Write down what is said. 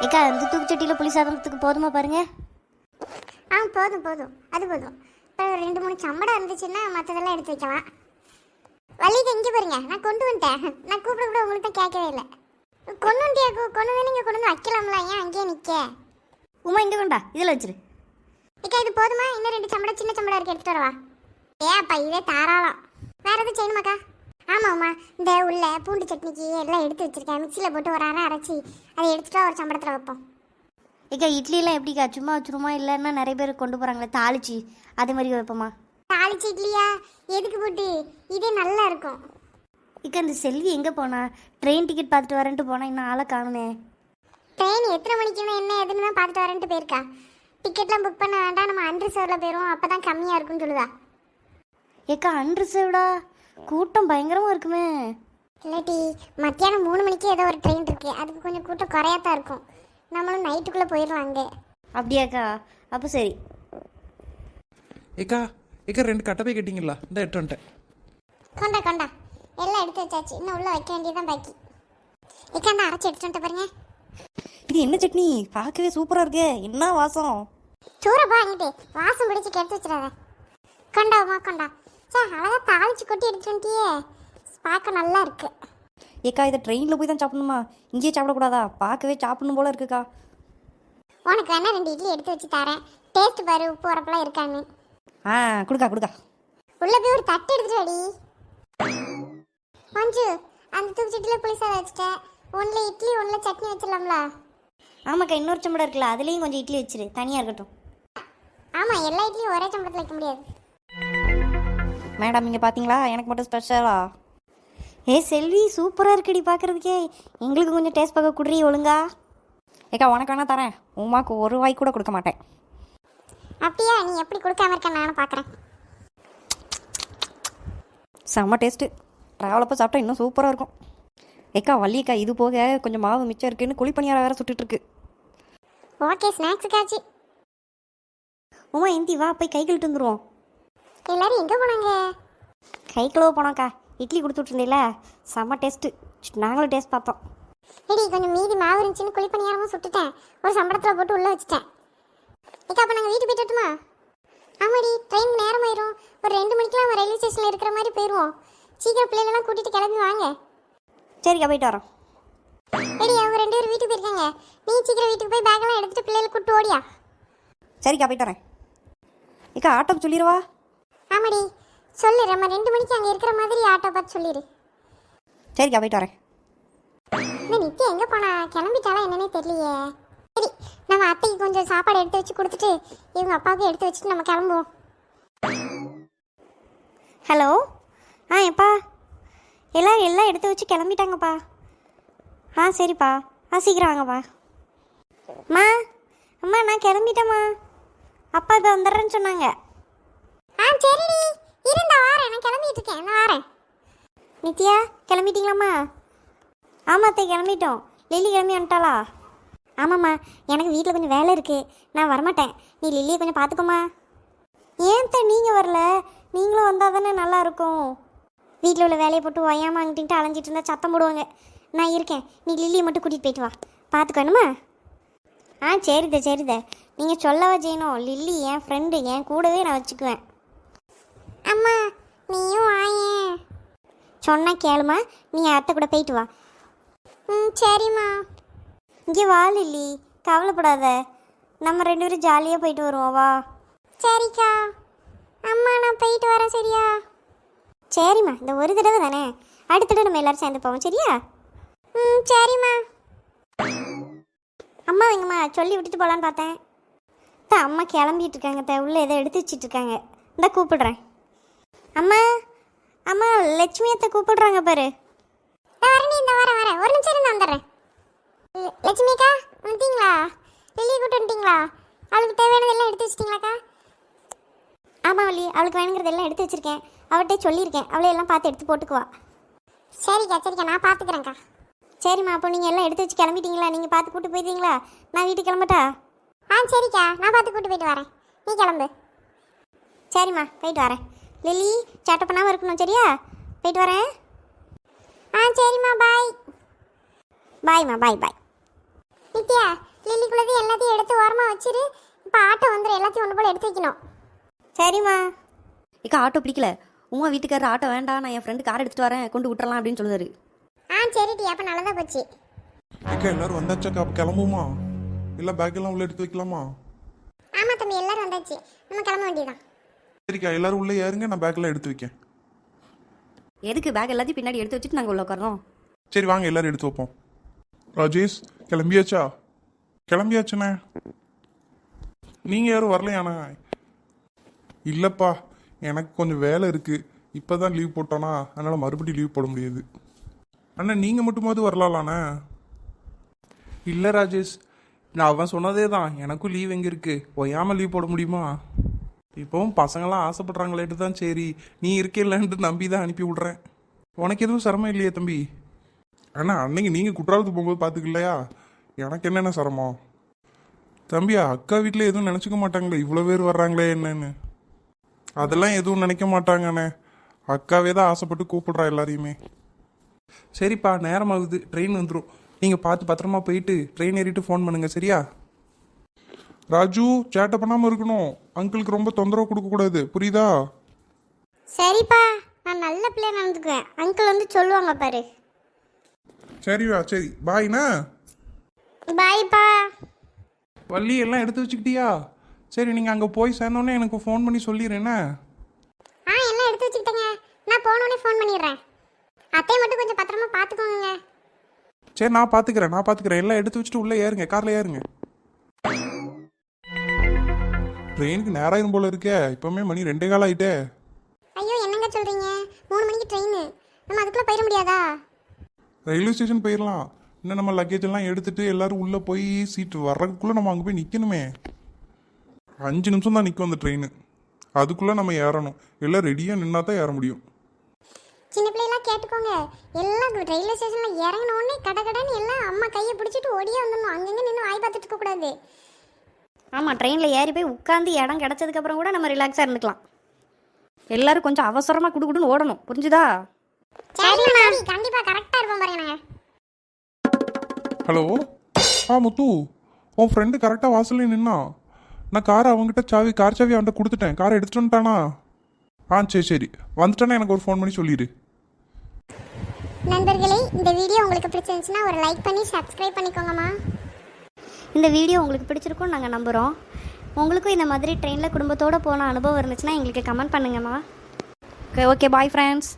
ஏக்கா அந்த தூக்குச்சட்டியில் புளி சாதனத்துக்கு போதுமா பாருங்க. போதும் போதும், அது போதும். இப்போ 2-3 சம்படம் இருந்துச்சுன்னா மற்றதெல்லாம் எடுத்து வைக்கலாம். வள்ளிக்கு இங்கே பாருங்க, நான் கொண்டு வந்துட்டேன். நான் கூப்பிட கூட உங்களுக்கு தான் கேட்கவே இல்லை. கொண்டு வந்துட்டியா? கொண்டு வந்து நீங்கள் கொண்டு வந்து வைக்கலாம்ல, ஏன் அங்கேயே நிற்க? உமா இங்கே கொண்டா, இதில் வச்சிரு. ஏக்கா இது போதுமா? இன்னும் 2 சம்படம் சின்ன சம்படம் இருக்கு, எடுத்துகிட்டு வரவா? ஏப்பா இதே தாராளம். வேறு எதுவும் செய்யணுமாக்கா? ஆமாம்மா, இந்த உள்ள பூண்டு சட்னிக்கு எல்லாம் எடுத்து வச்சிருக்கேன். மிக்சியில் போட்டு ஒரு அரை அரைச்சி அதை எடுத்துகிட்டு ஒரு சம்பளத்தில் வைப்போம். ஏக்கா இட்லியெல்லாம் எப்படிக்கா, சும்மா வச்சுருமா இல்லைன்னா நிறைய பேர் கொண்டு போகிறாங்களே தாளிச்சு அதே மாதிரி வைப்போமா? தாளிச்சு இட்லியா? எதுக்கு போட்டு? இதே நல்லா இருக்கும். ஏக்கா இந்த செல்வி எங்கே போனா? ட்ரெயின் டிக்கெட் பார்த்துட்டு வரேன்ட்டு போனால் இன்னும் ஆளை காணுமே. ட்ரெயின் எத்தனை மணிக்குன்னு என்ன எதுன்னு தான் பார்த்துட்டு வரேன்ட்டு போயிருக்கா. டிக்கெட்லாம் புக் பண்ண வேண்டாம், நம்ம அன்ரிசர்வில் போயிடுவோம், அப்போ தான் கம்மியாக இருக்குன்னு சொல்லுதா. ஏக்கா அன்ரிசர்வ்டா? கூட்டம் பயங்கரமாக இருக்குமே. இல்லாட்டி மத்தியானம் 3 மணிக்கு ஏதோ ஒரு ட்ரெயின் இருக்குது, அதுக்கு கொஞ்சம் கூட்டம் குறையாத்தான் இருக்கும். நம்மளும் நைட்டுக்குள்ளே போயிடலாம் அங்கே. அப்படியாக்கா? அப்போ சரி. ஏக்கா 2 கட்டப்பை கேட்டிங்களா? இந்த எட்டு வந்துட்டேன். கொண்டா கொண்டா, எல்லாம் எடுத்து வச்சாச்சு, இன்னும் உள்ளே வைக்க வேண்டியதான் பாக்கி. ஏக்கா அந்த அரைச்சி எடுத்து வந்துட்ட பாருங்க. இது என்ன சட்னி? பார்க்கவே சூப்பராக இருக்கே, என்ன வாசம். சூறப்பா அங்கிட்டு வாசம் பிடிச்சி கெடுத்து வச்சிடாத. கொண்டாவுமா கொண்டா. சே அழகாக தாளிச்சு கொட்டி எடுத்து வந்துட்டியே, பார்க்க நல்லா இருக்கு. ஏக்கா இதை ட்ரெயினில் போய் தான் சாப்பிடணுமா? இங்கேயே சாப்பிடக்கூடாதா? பார்க்கவே சாப்பிடணும் போல இருக்குக்கா. உனக்கு வேணா 2 இட்லி எடுத்து வச்சு தரேன், டேஸ்ட் பாரு உப்பு உரப்பெல்லாம் இருக்கான்னு. கொடுக்கா கொடுக்கா. உள்ள போய் ஒரு தட்டு எடுத்துட்டு வாடி. மஞ்சு, அந்த தூக்குச்சட்டியில் புளி சாதம் வச்சுட்டேன். ஒன்றில் இட்லி ஒன்றில் சட்னி வச்சிடலாம்ல? ஆமாக்கா இன்னொரு சம்பளம் இருக்குல்ல, அதுலேயும் கொஞ்சம் இட்லி வச்சிரு, தனியாக இருக்கட்டும். ஆமாம், எல்லா இட்லியும் ஒரே சம்பளத்தில் வைக்க முடியாது. மேடம் இங்கே பார்த்தீங்களா, எனக்கு மட்டும் ஸ்பெஷலா? செல்வி சூப்பராக இருக்குடி பார்க்குறதுக்கே. எங்களுக்கு கொஞ்சம் டேஸ்ட் பார்க்க குடுறி ஒழுங்கா. ஏக்கா உனக்கு வேணா தரேன், உமாக்கு ஒரு வாய் கூட கொடுக்க மாட்டேன். அப்படியா? நீ எப்படி கொடுக்காம இருக்க நானும் பார்க்குறேன். செம்ம டேஸ்ட்டு. ட்ராவலப்போ சாப்பிட்டா இன்னும் சூப்பராக இருக்கும். ஏக்கா வள்ளியக்கா இது போக கொஞ்சம் மாவு மிச்சம் இருக்குன்னு குழிப்பணியாரம் வேறு சுட்டுட்ருக்கு. ஓகே, ஸ்நாக்ஸுக்காச்சு. உமா இந்தி வா போய் கை கழுவிட்டு வந்துடுவோம். எல்லாரும் எங்கே போனாங்க? கை கழுவ போனோம்க்கா. இட்லி கொடுத்து விட்ருந்தீங்களா, செம்ம டேஸ்ட்டு. நாங்களும் டேஸ்ட் பார்த்தோம். ஏடி கொஞ்சம் மீதி மாவு இருந்துச்சுன்னு குழிப்பணியாரமும் சுட்டுட்டேன், ஒரு சம்பளத்தில் போட்டு உள்ளே வச்சுட்டேன். ஏக்கா அப்போ நாங்கள் வீட்டுக்கு போயிட்டு வரட்டுமா? ஆமாடி, ட்ரெயின் நேரம் ஆயிரும். ஒரு 2 மணிக்கெலாம் நம்ம ரயில்வே ஸ்டேஷனில் இருக்கிற மாதிரி போயிடுவோம். சீக்கிரம் பிள்ளைகளெல்லாம் கூட்டிகிட்டு கிளம்பி வாங்க. சரிக்கா போயிட்டு வரோம். ஏடி அவங்க 2 பேரும் வீட்டுக்கு போயிருக்காங்க, நீ சீக்கிரம் வீட்டுக்கு போய் பேக்கெல்லாம் எடுத்துகிட்டு பிள்ளைகளை கூப்பிட்டு ஓடியா. சரிக்கா போயிட்டு வரேன். ஏக்கா ஆட்டோக்கு சொல்லிடுவா. ஆமாடி சொல்லு, நம்ம 2 மணிக்கு அங்கே இருக்கிற மாதிரி ஆட்டோ பார்த்து சொல்லிடு. சரிக்கா போயிட்டு வரேன். இந்த நித்யா எங்கே போனா? கிளம்பிட்டாலாம் என்னன்னே தெரியலையே. சரி, நம்ம அத்தைக்கு கொஞ்சம் சாப்பாடு எடுத்து வச்சு கொடுத்துட்டு இவங்க அப்பாவுக்கு எடுத்து வச்சுட்டு நம்ம கிளம்புவோம். ஹலோ. எப்பா எல்லாம் எடுத்து வச்சு கிளம்பிட்டாங்கப்பா. சரிப்பா. சீக்கிரம் வாங்கப்பா. அம்மா அம்மா நான் கிளம்பிட்டேம்மா. அப்பா இப்போ வந்துடுறேன்னு சொன்னாங்க. சரிடி, இருந்தா வாரேன், நான் கிளம்பிட்டு இருக்கேன், நான் வாரேன். நித்யா கிளம்பிட்டீங்களாம்மா? ஆமாத்தே கிளம்பிட்டோம். லில்லி கிளம்பி வந்துட்டாளா? ஆமாம்மா, எனக்கு வீட்டில் கொஞ்சம் வேலை இருக்குது, நான் வரமாட்டேன். நீ லில்லியை கொஞ்சம் பார்த்துக்கோமா. ஏன்த்த நீங்கள் வரல? நீங்களும் வந்தால் தானே நல்லாயிருக்கும். வீட்டில் உள்ள வேலையை போட்டு ஒய்யாமல் அங்கிட்டு அலைஞ்சிட்டு இருந்தால் சத்தம் போடுவாங்க. நான் இருக்கேன், நீ லில்லியை மட்டும் கூட்டிகிட்டு போயிட்டு வா. பார்த்துக்கணுமா? சரிதே. நீங்கள் சொல்லவா செய்யணும்? லில்லி என் ஃப்ரெண்டு, என் கூடவே நான் வச்சுக்குவேன். அம்மா நீயும் வாயேன். சொன்னால் கேளுமா, நீ அத்தை கூட போயிட்டு வா. சரிம்மா. இங்கே வா லில்லி, கவலைப்படாத. நம்ம 2 பேரும் ஜாலியாக போயிட்டு வருவோம், வா. சரிக்கா. அம்மா நான் போயிட்டு வரேன், சரியா? சரிம்மா, இந்த ஒரு தடவை தானே, அடுத்த தடவை நம்ம எல்லோரும் சேர்ந்து போவோம், சரியா? சரிம்மா. அம்மா எங்கம்மா சொல்லி விட்டுட்டு போகலான்னு பார்த்தேன். அம்மா கிளம்பிட்டு இருக்காங்க, உள்ளே ஏதோ எடுத்து வச்சிட்டு இருக்காங்க. இந்த கூப்பிடுறேன். அம்மா லட்சுமி அத்தை கூப்பிடுறாங்க பாரு. இந்த வரேன், ஒரு நிமிஷம் இருந்து வந்துடுறேன். லட்சுமி அக்கா வந்துட்டீங்களா? வெளியே கூப்பிட்டு வந்துட்டீங்களா? அவளுக்கு தேவையானதெல்லாம் எடுத்து வச்சிட்டிங்களாக்கா? ஆமாம் வள்ளி, அவளுக்கு வேணுங்கிறதெல்லாம் எடுத்து வச்சிருக்கேன். அவள்கிட்ட சொல்லியிருக்கேன், அவளை எல்லாம் பார்த்து எடுத்து போட்டுக்குவா. சரிக்கா, நான் பார்த்துக்கிறேன்க்கா. சரிம்மா, அப்போ நீங்கள் எல்லாம் எடுத்து வச்சு கிளம்பிட்டீங்களா? நீங்கள் பார்த்து கூப்பிட்டு போயிடுறீங்களா? நான் வீட்டுக்கு கிளம்பட்டா? சரிக்கா, நான் பார்த்து கூப்பிட்டு போயிட்டு வரேன், நீ கிளம்பு. சரிம்மா போயிட்டு வரேன். லில்லி சேட்டை பண்ணாமல் இருக்கணும், சரியா? போயிட்டு வரேன். சரிம்மா, பாய். பாய்மா, பாய். நீ நித்யா லில்லிக்குள்ளது எல்லாத்தையும் எடுத்து ஓரமா வச்சிரு. இப்போ ஆட்டோ வந்துடும், எல்லாத்தையும் ஒன்று போல எடுத்து வைக்கணும். சரிம்மா. இக்கா ஆட்டோ பிடிக்கல. உமா வீட்டுக்காரர் ஆட்டோ வேண்டாம், நான் என் ஃப்ரெண்டு கார் எடுத்துட்டு வரேன், கொண்டு விட்டுறலாம் அப்படின்னு சொல்லுவாரு. சரிடி, அப்போ நல்லதா போச்சு. ஏக்கா எல்லாரும் வந்தாச்சாக்கா, அப்போ கிளம்புமா? இல்லை பேக்கெல்லாம் உள்ள எடுத்து வைக்கலாமா? ஆமா தம்பி, எல்லாரும் வந்தாச்சு, நம்ம கிளம்ப வேண்டியதான். சரிக்கா எல்லாரும் உள்ளே ஏறுங்க, நான் பேக்கெல்லாம் எடுத்து வைக்கேன். எதுக்கு பேக் எல்லாத்தையும் பின்னாடி எடுத்து வச்சுட்டு நாங்கள் உள்ள உட்காரோம்? சரி வாங்க எல்லாரும் எடுத்து வைப்போம். ராஜேஷ் கிளம்பியாச்சா? கிளம்பியாச்சுண்ணே. நீங்கள் யாரும் வரலையாண்ணா? இல்லைப்பா, எனக்கு கொஞ்சம் வேலை இருக்குது, இப்போ தான் லீவ் போட்டோன்னா, அதனால் மறுபடியும் லீவ் போட முடியாது. அண்ணா நீங்கள் மட்டுமாவது வரலாம்ண்ணே? இல்லை ராஜேஷ், நான் அவன் சொன்னதே தான், எனக்கும் லீவ் எங்கே இருக்குது, ஒய்யாமல் லீவ் போட முடியுமா? இப்போவும் பசங்களாம் ஆசைப்படுறாங்களேட்டு தான் சரி நீ இருக்கேன்ட்டு நம்பி தான் அனுப்பி விட்றேன். உனக்கு எதுவும் சிரமம் இல்லையே தம்பி? அண்ணா அன்னைக்கு நீங்கள் குற்றாலத்துக்கு போகும்போது பார்த்துக்கலையா, எனக்கு என்னென்ன சிரமம்? தம்பியா அக்கா வீட்டில் எதுவும் நினச்சிக்க மாட்டாங்களே, இவ்வளோ பேர் வர்றாங்களே என்னன்னு? அதெல்லாம் எதுவும் நினைக்க மாட்டாங்கண்ணே, அக்காவே தான் ஆசைப்பட்டு கூப்பிடுறா எல்லாரையுமே. சரிப்பா, நேரமாகுது, ட்ரெயின் வந்துடும். நீங்கள் பார்த்து பத்திரமா போயிட்டு ட்ரெயின் ஏறிட்டு ஃபோன் பண்ணுங்கள், சரியா? ராஜு சேட்டை பண்ணாமல் இருக்கணும், அங்கிளுக்கு ரொம்ப தொந்தரவு கொடுக்கக்கூடாது, புரியுதா? சரிப்பா, நான் நல்ல பிள்ளை நடந்துக்குவேன். அங்கிள் வந்து சொல்லுவாங்க பாரு. சரிவா, சரி பாய்ண்ணா. பாய்ப்பா. வள்ளி எல்லாம் எடுத்து வச்சுக்கிட்டியா? சரி நீங்கள் அங்கே போய் சேர்ந்தோன்னே எனக்கு ஃபோன் பண்ணி சொல்லிடுறேண்ணே. எல்லாம் எடுத்து வச்சுக்கிட்டேங்க, நான் போனோடனே ஃபோன் பண்ணிடுறேன். அத்தையை மட்டும் கொஞ்சம் பத்திரமா பார்த்துக்கோங்க. சரி நான் பார்த்துக்கிறேன். எல்லாம் எடுத்து வச்சுட்டு உள்ளே ஏறுங்க, காரில் ஏறுங்க. ட்ரெயினுக்கு நேராயிரும் போல இருக்கே, இப்போவுமே மணி 2 கால் ஆகிட்டே. ஐயோ என்னங்க சொல்கிறீங்க, 3 மணிக்கு ட்ரெயின், நம்ம அதுக்குள்ளே போயிட முடியாதா? ரயில்வே ஸ்டேஷன் போயிடலாம். இன்னும் நம்ம லக்கேஜ் எல்லாம் எடுத்துட்டு எல்லாரும் உள்ளே போய் சீட்டு வர்றதுக்குள்ளே நம்ம அங்கே போய் நிற்கணுமே. 5 நிமிஷம் தான் நிற்கும் அந்த ட்ரெயின், அதுக்குள்ளே நம்ம ஏறணும். எல்லாம் ரெடியாக நின்னா தான் ஏற முடியும். சின்ன பிள்ளைலாம் கேட்டுக்கோங்க, எல்லாம் ரயில்வே ஸ்டேஷனில் இறங்கின உடனே கடன்னு எல்லாம் அம்மா கையை பிடிச்சிட்டு ஓடியே வந்துடணும். அங்கங்கே நின்று வாய் பார்த்துட்டு இருக்கக்கூடாது. ஆமாம், ட்ரெயினில் ஏறி போய் உட்காந்து இடம் கிடச்சதுக்கப்புறம் கூட நம்ம ரிலாக்ஸாக இருந்துக்கலாம். எல்லாரும் கொஞ்சம் அவசரமாக குடுக்குடுன்னு ஓடணும், புரிஞ்சுதா? சரிம்மா, கண்டிப்பாக கரெக்டாக இருப்போம் பாருங்க. ஹலோ முத்து, உன் ஃப்ரெண்டு கரெக்டாக வாசல்ல நின்னா. நான் காரை அவங்ககிட்ட கார் சாவி அவன்கிட்ட கொடுத்துட்டேன், காரை எடுத்துட்டு வந்துட்டானா? சரி வந்துட்டானா எனக்கு ஒரு ஃபோன் பண்ணி சொல்லிடு. நண்பர்களே, இந்த வீடியோ உங்களுக்கு பிடிச்சிருந்துச்சுன்னா ஒரு லைக் பண்ணி சப்ஸ்கிரைப் பண்ணிக்கோங்கம்மா. இந்த வீடியோ உங்களுக்கு பிடிச்சிருக்கும்னு நாங்கள் நம்புகிறோம். உங்களுக்கும் இந்த மாதிரி ட்ரெயினில் குடும்பத்தோடு போன அனுபவம் இருந்துச்சுன்னா எங்களுக்கு கமெண்ட் பண்ணுங்கம்மா. Okay bye friends.